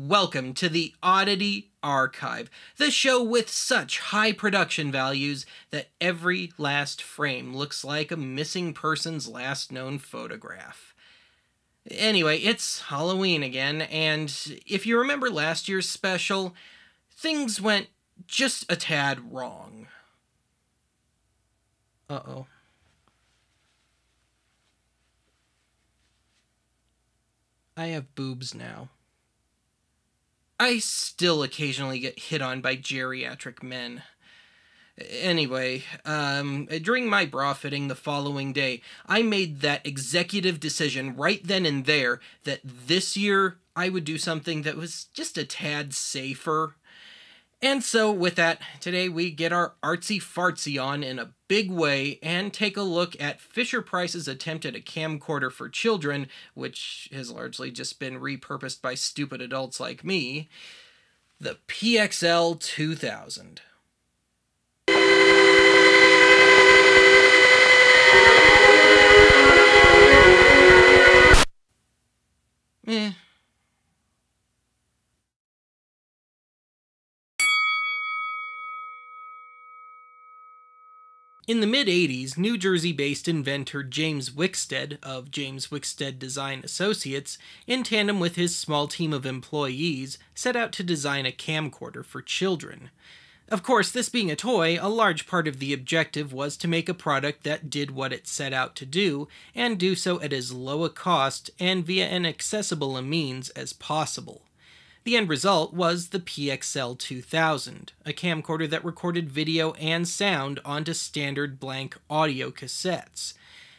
welcome to the Oddity Archive, the show with such high production values that every last frame looks like a missing person's last known photograph. Anyway, it's Halloween again, and if you remember last year's special, things went just a tad wrong. Uh-oh. I have boobs now. I still occasionally get hit on by geriatric men. Anyway, during my bra fitting the following day, I made that executive decision right then and there that this year I would do something that was just a tad safer. And so with that, today we get our artsy-fartsy on in a big way and take a look at Fisher-Price's attempt at a camcorder for children, which has largely just been repurposed by stupid adults like me, the PXL 2000. In the mid-80s, New Jersey-based inventor James Wickstead of James Wickstead Design Associates, in tandem with his small team of employees, set out to design a camcorder for children. Of course, this being a toy, a large part of the objective was to make a product that did what it set out to do, and do so at as low a cost and via an accessible a means as possible. The end result was the PXL 2000, a camcorder that recorded video and sound onto standard blank audio cassettes.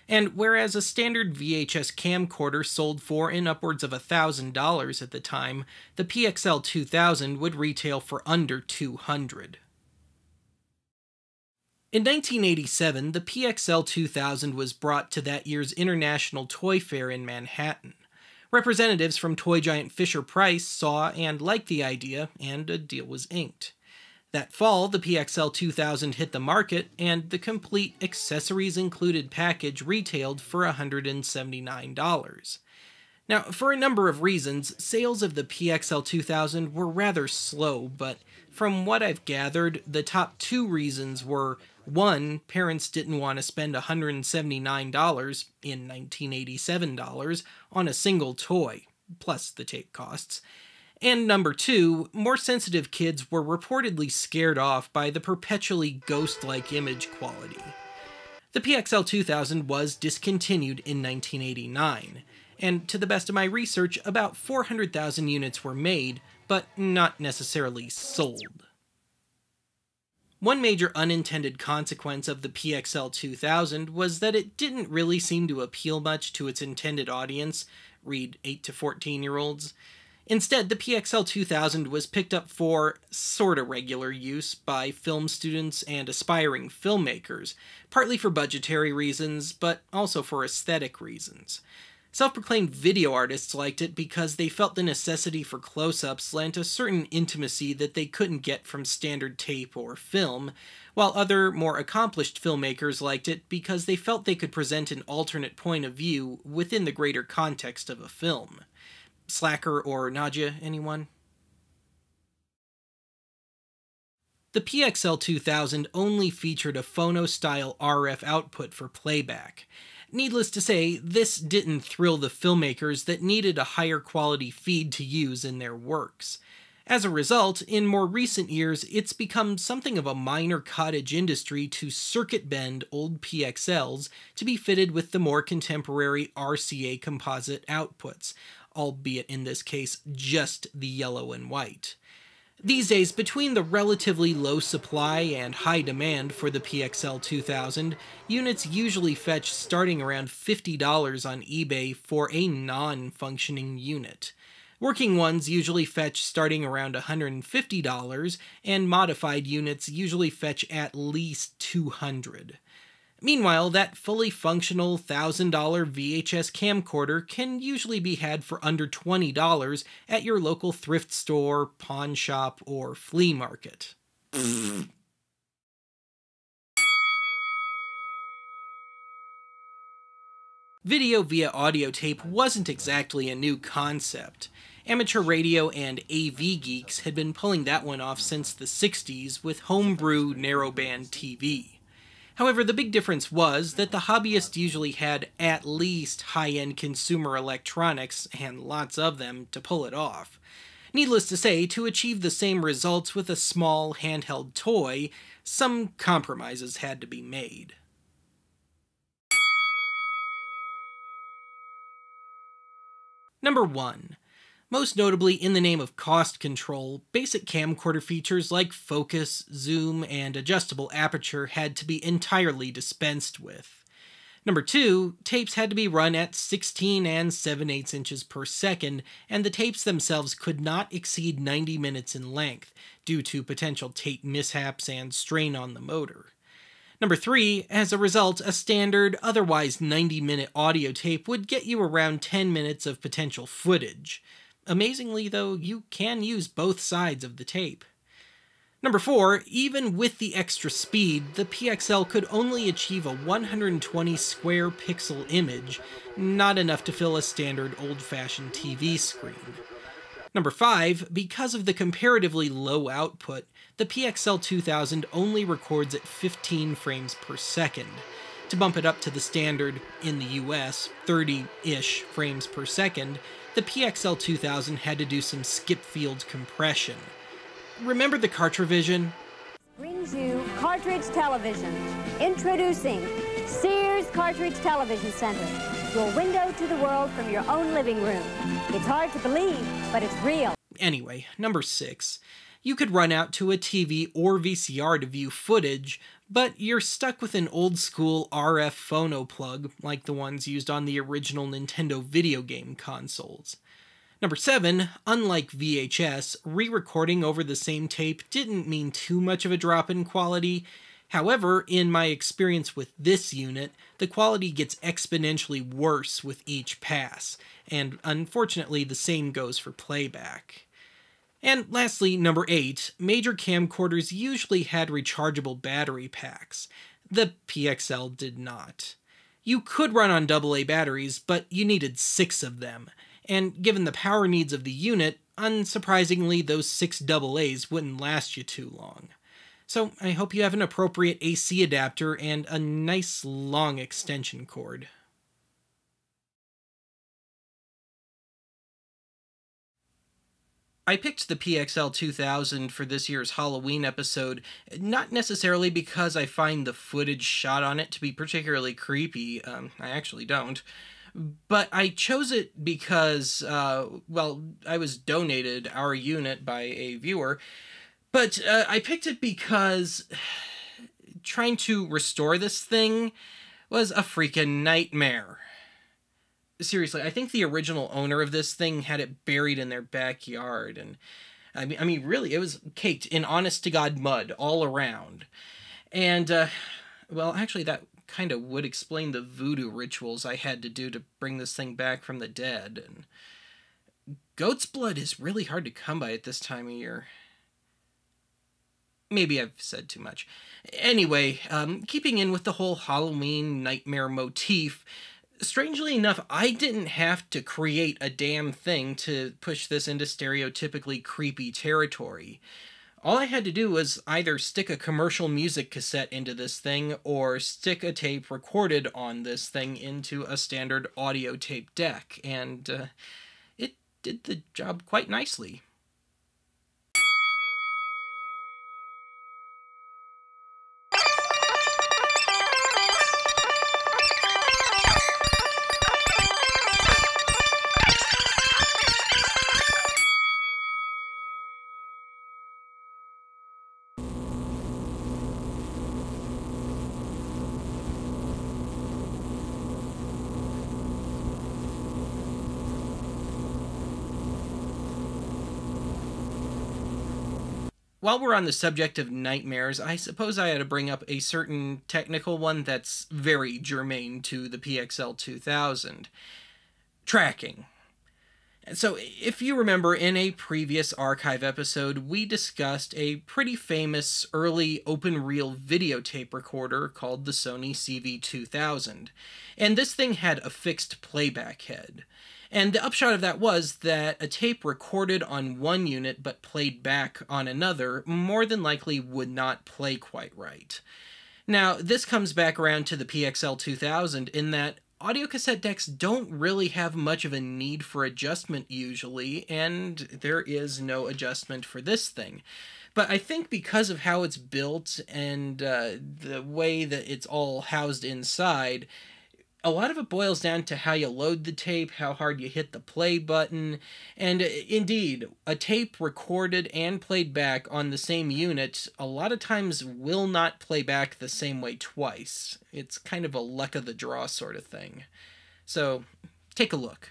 And whereas a standard VHS camcorder sold for in upwards of $1,000 at the time, the PXL 2000 would retail for under $200. In 1987, the PXL 2000 was brought to that year's International Toy Fair in Manhattan. Representatives from toy giant Fisher-Price saw and liked the idea, and a deal was inked. That fall, the PXL 2000 hit the market, and the complete accessories-included package retailed for $179. Now, for a number of reasons, sales of the PXL 2000 were rather slow, but from what I've gathered, the top two reasons were: 1, parents didn't want to spend $179 in 1987 dollars on a single toy, plus the tape costs. And number 2, more sensitive kids were reportedly scared off by the perpetually ghost-like image quality. The PXL 2000 was discontinued in 1989, and to the best of my research, about 400,000 units were made, but not necessarily sold. One major unintended consequence of the PXL 2000 was that it didn't really seem to appeal much to its intended audience, read 8 to 14-year-olds. Instead, the PXL 2000 was picked up for sorta regular use by film students and aspiring filmmakers, partly for budgetary reasons, but also for aesthetic reasons. Self-proclaimed video artists liked it because they felt the necessity for close-ups lent a certain intimacy that they couldn't get from standard tape or film, while other, more accomplished filmmakers liked it because they felt they could present an alternate point of view within the greater context of a film. Slacker or nausea, anyone? The PXL 2000 only featured a phono-style RF output for playback. Needless to say, this didn't thrill the filmmakers that needed a higher quality feed to use in their works. As a result, in more recent years, it's become something of a minor cottage industry to circuit bend old PXLs to be fitted with the more contemporary RCA composite outputs, albeit in this case just the yellow and white. These days, between the relatively low supply and high demand for the PXL 2000, units usually fetch starting around $50 on eBay for a non-functioning unit. Working ones usually fetch starting around $150, and modified units usually fetch at least $200. Meanwhile, that fully functional $1,000 VHS camcorder can usually be had for under $20 at your local thrift store, pawn shop, or flea market. Video via audio tape wasn't exactly a new concept, Amateur radio and AV geeks had been pulling that one off since the 60s with homebrew narrowband TV. However, the big difference was that the hobbyists usually had at least high-end consumer electronics, and lots of them, to pull it off. Needless to say, to achieve the same results with a small handheld toy, some compromises had to be made. Number 1. Most notably, in the name of cost control, basic camcorder features like focus, zoom, and adjustable aperture had to be entirely dispensed with. Number 2, tapes had to be run at 16 and 7/8 inches per second, and the tapes themselves could not exceed 90 minutes in length, due to potential tape mishaps and strain on the motor. Number 3, as a result, a standard, otherwise 90-minute audio tape would get you around 10 minutes of potential footage. Amazingly, though, you can use both sides of the tape. Number 4, even with the extra speed, the PXL could only achieve a 120 square pixel image, not enough to fill a standard old-fashioned TV screen. Number 5, because of the comparatively low output, the PXL 2000 only records at 15 frames per second. To bump it up to the standard, in the US, 30-ish frames per second, the PXL 2000 had to do some skip field compression. Remember the cartridge? Brings you Cartridge Television. Introducing Sears Cartridge Television Center. Your window to the world from your own living room. It's hard to believe, but it's real. Anyway, number 6. You could run out to a TV or VCR to view footage, but you're stuck with an old-school RF phono plug like the ones used on the original Nintendo video game consoles. Number 7, unlike VHS, re-recording over the same tape didn't mean too much of a drop in quality. However, in my experience with this unit, the quality gets exponentially worse with each pass, and unfortunately the same goes for playback. And lastly, number 8, major camcorders usually had rechargeable battery packs. The PXL did not. You could run on AA batteries, but you needed 6 of them, and given the power needs of the unit, unsurprisingly those 6 AA's wouldn't last you too long. So I hope you have an appropriate AC adapter and a nice long extension cord. I picked the PXL 2000 for this year's Halloween episode, not necessarily because I find the footage shot on it to be particularly creepy, I actually don't, but I chose it because, well, I was donated our unit by a viewer, but I picked it because trying to restore this thing was a freaking nightmare. Seriously, I think the original owner of this thing had it buried in their backyard, and I mean, really, it was caked in honest-to-God mud all around. And, well, actually, that kind of would explain the voodoo rituals I had to do to bring this thing back from the dead. And goat's blood is really hard to come by at this time of year. Maybe I've said too much. Anyway, keeping in with the whole Halloween nightmare motif, strangely enough, I didn't have to create a damn thing to push this into stereotypically creepy territory. All I had to do was either stick a commercial music cassette into this thing, or stick a tape recorded on this thing into a standard audio tape deck, and it did the job quite nicely. While we're on the subject of nightmares, I suppose I ought to bring up a certain technical one that's very germane to the PXL 2000. Tracking. So, if you remember, in a previous archive episode, we discussed a pretty famous early open-reel videotape recorder called the Sony CV2000, and this thing had a fixed playback head. And the upshot of that was that a tape recorded on one unit but played back on another more than likely would not play quite right. Now, this comes back around to the PXL 2000 in that audiocassette decks don't really have much of a need for adjustment usually, and there is no adjustment for this thing. But I think because of how it's built and the way that it's all housed inside, a lot of it boils down to how you load the tape, how hard you hit the play button, and indeed, a tape recorded and played back on the same unit a lot of times will not play back the same way twice. It's kind of a luck of the draw sort of thing. So, take a look.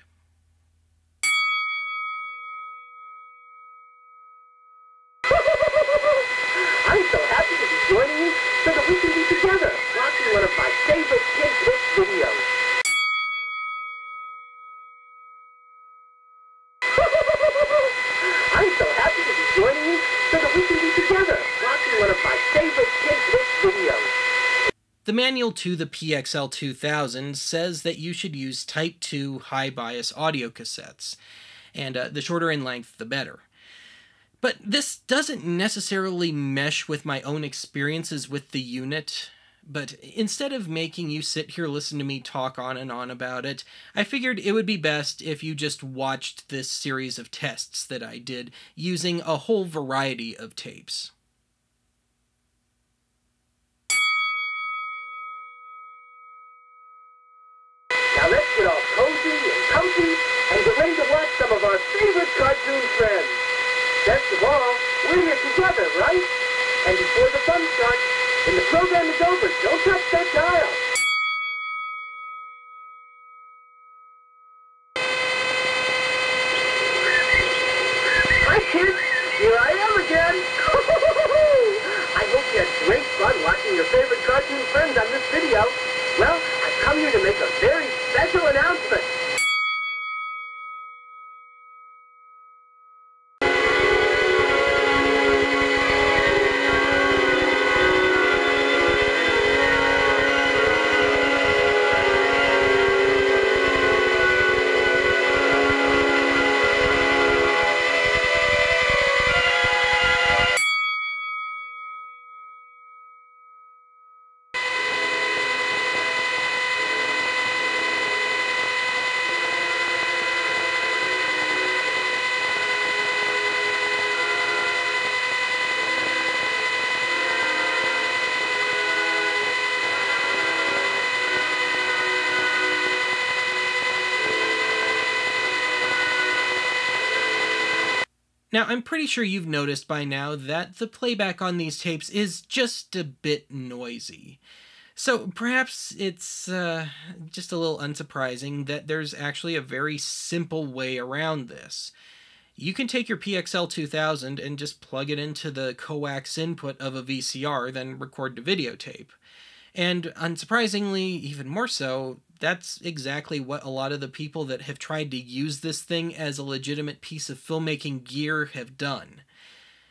I'm so happy to be joining you so that we can be together watching one of my favorite THRIFT videos. I'm so happy to be joining you so that we can be together watching one of my favorite THRIFT videos. The manual to the PXL 2000 says that you should use Type 2 high bias audio cassettes, and the shorter in length the better. But this doesn't necessarily mesh with my own experiences with the unit, but instead of making you sit here listen to me talk on and on about it, I figured it would be best if you just watched this series of tests that I did using a whole variety of tapes. Now let's get all cozy and comfy and get ready to watch some of our favorite cartoon friends. Best of all, we're here together, right? And before the fun starts, when the program is over, don't touch that dial. Hi, kids. Here I am again. I hope you had great fun watching your favorite cartoon friends on this video. Well, I've come here to make a very special announcement. Now, I'm pretty sure you've noticed by now that the playback on these tapes is just a bit noisy. So perhaps it's just a little unsurprising that there's actually a very simple way around this. You can take your PXL 2000 and just plug it into the coax input of a VCR, then record to videotape. And unsurprisingly, even more so, that's exactly what a lot of the people that have tried to use this thing as a legitimate piece of filmmaking gear have done.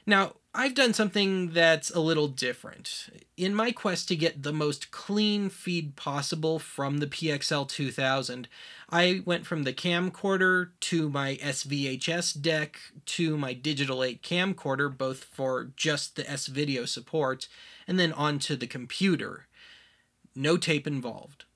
Now, I've done something that's a little different. In my quest to get the most clean feed possible from the PXL 2000, I went from the camcorder to my SVHS deck to my Digital 8 camcorder, both for just the S-video support, and then onto the computer. No tape involved.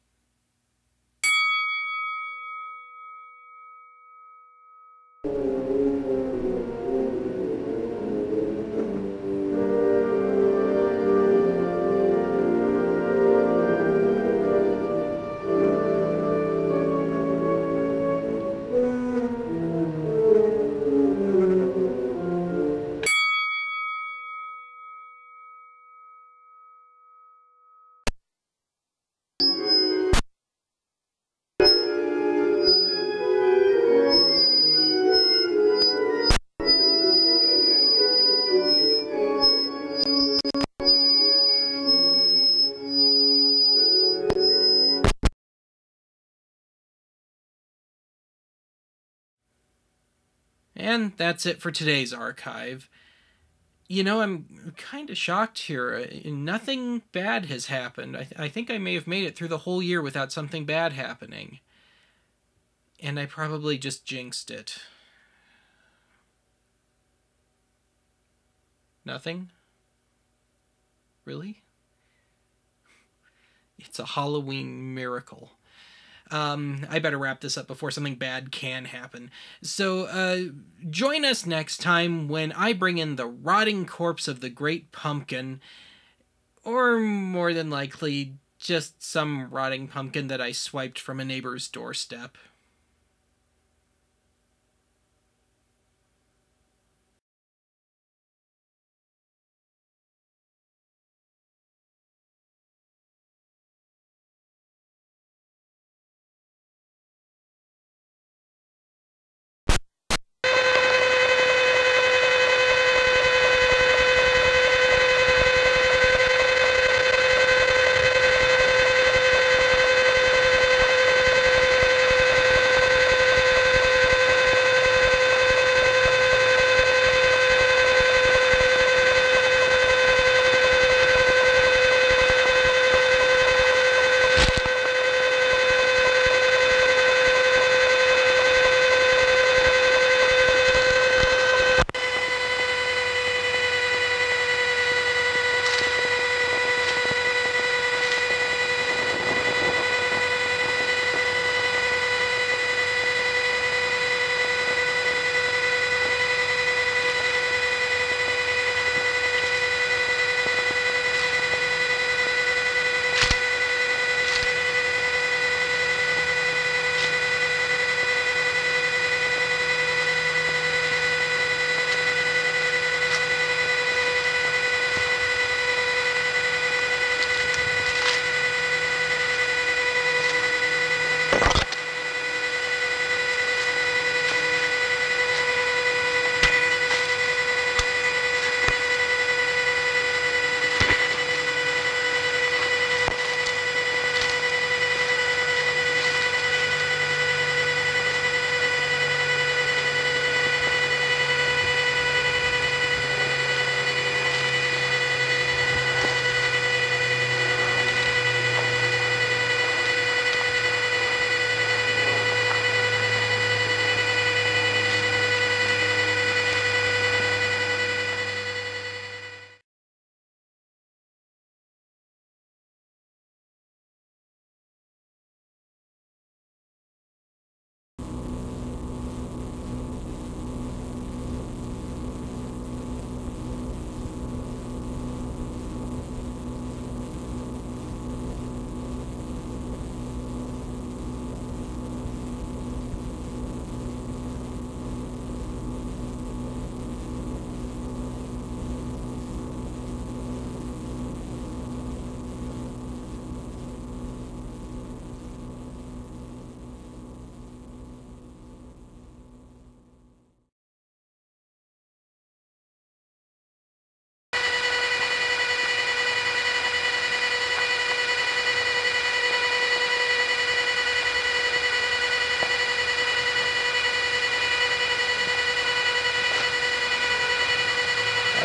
And that's it for today's archive. You know, I'm kind of shocked here. Nothing bad has happened. I think I may have made it through the whole year without something bad happening. And I probably just jinxed it. Nothing? Really? It's a Halloween miracle. I better wrap this up before something bad can happen. So, join us next time when I bring in the rotting corpse of the Great Pumpkin, or more than likely, just some rotting pumpkin that I swiped from a neighbor's doorstep.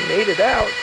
Made it out.